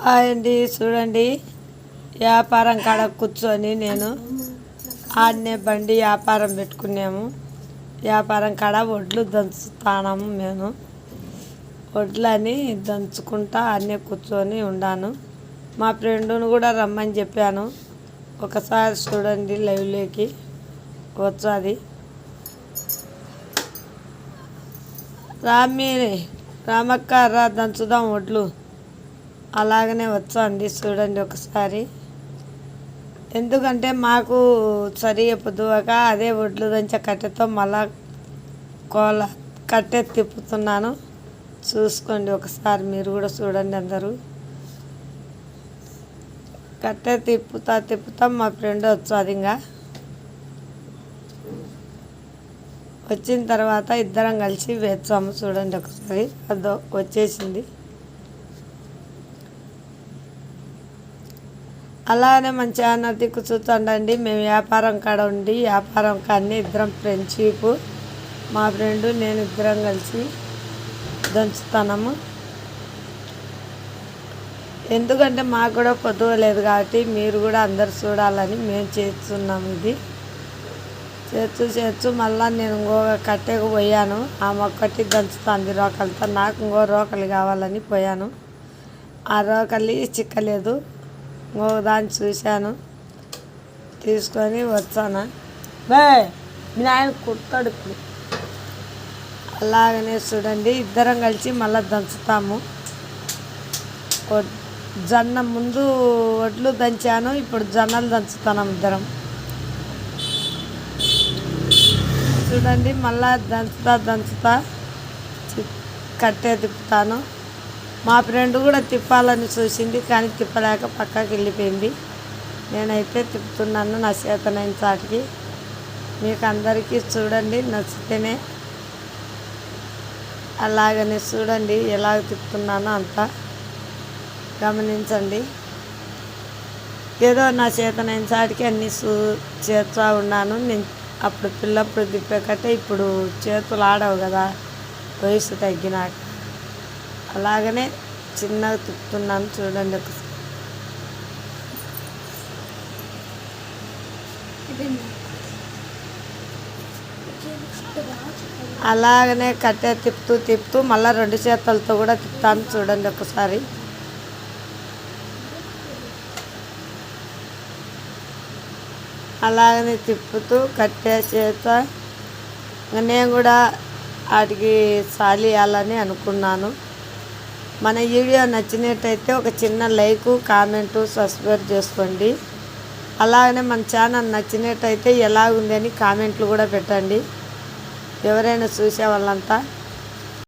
Hi అండి, చూడండి వ్యాపారం కాడ కూర్చొని నేను ఆడనే బండి వ్యాపారం పెట్టుకున్నాము. వ్యాపారం కాడ వడ్లు దంచుతాము. మేము వడ్లని దంచుకుంటా ఆడనే కూర్చొని ఉన్నాను. మా ఫ్రెండ్ను కూడా రమ్మని చెప్పాను. ఒకసారి చూడండి, లైవ్లోకి వచ్చాది. రామక్క రా దంచుదాం వడ్లు. అలాగనే వచ్చండి, చూడండి ఒకసారి. ఎందుకంటే మాకు సరిగా పొద్దువక అదే వడ్లు దంచే కట్టెతో మళ్ళా కట్టె తిప్పుతున్నాను. చూసుకోండి ఒకసారి, మీరు కూడా చూడండి అందరూ. కట్టె తిప్పుతా మా ఫ్రెండ్ వచ్చాది. ఇంకా వచ్చిన తర్వాత ఇద్దరం కలిసి వేస్తాము. చూడండి ఒకసారి, అదో వచ్చేసింది. అలానే మన ఛానల్ దిక్కు చూస్తుండండి. మేము వ్యాపారం కాడ ఉండి వ్యాపారం కాడనే ఇద్దరం ఫ్రెండ్షిప్, మా ఫ్రెండ్ నేను ఇద్దరం కలిసి దంచుతున్నాము. ఎందుకంటే మాకు కూడా పొద్దులేదు కాబట్టి మీరు కూడా అందరు చూడాలని మేము చేస్తున్నాము. ఇది చేస్తూ మళ్ళీ నేను ఇంకొక కట్టెకు పోయాను. ఆమె ఒక్కటి దంచుతుంది రోకలతో. నాకు ఇంకో రోకలు కావాలని పోయాను. ఆ రోకలి చిక్కలేదు. ఇంకొక దాన్ని చూశాను, తీసుకొని వచ్చాను. మీ ఆయన కుడతాడు ఇప్పుడు. అలాగనే చూడండి, ఇద్దరం కలిసి మళ్ళీ దంచుతాము. జొన్న ముందు వడ్లు దంచాను, ఇప్పుడు జొన్నలు దంచుతాను ఇద్దరం. చూడండి, మళ్ళా దంచుతా కట్టే తిప్పుతాను. మా ఫ్రెండ్ కూడా తిప్పాలని చూసింది, కానీ తిప్పలేక పక్కకి వెళ్ళిపోయింది. నేనైతే తిప్పుతున్నాను నా చేతనైన చాటికి. మీకు అందరికీ చూడండి నచ్చితేనే. అలాగనే చూడండి ఎలాగ తిప్పుతున్నానో అంతా గమనించండి. ఏదో నా చేతనైన చాటికి అన్నీ చేస్తూ ఉన్నాను. నేను అప్పుడు పిల్లప్పుడు తిప్పేకట్టే ఇప్పుడు చేతులు ఆడవు కదా వయసు తగ్గినాక. అలాగనే చిన్నగా తిప్పుతున్నాను. చూడండి ఒకసారి. అలాగనే కట్టె తిప్పుతూ మళ్ళీ రెండు చేతులతో కూడా తిప్పుతాను. చూడండి ఒకసారి. అలాగనే తిప్పుతూ కట్టె చేత నేను కూడా వాటికి సాలియాలని అనుకున్నాను. మన వీడియో నచ్చినట్టయితే ఒక చిన్న లైక్, కామెంటు, సబ్స్క్రైబ్ చేసుకోండి. అలాగనే మన ఛానల్ నచ్చినట్టయితే ఎలా ఉంది అని కామెంట్లు కూడా పెట్టండి, ఎవరైనా చూసే వాళ్ళంతా.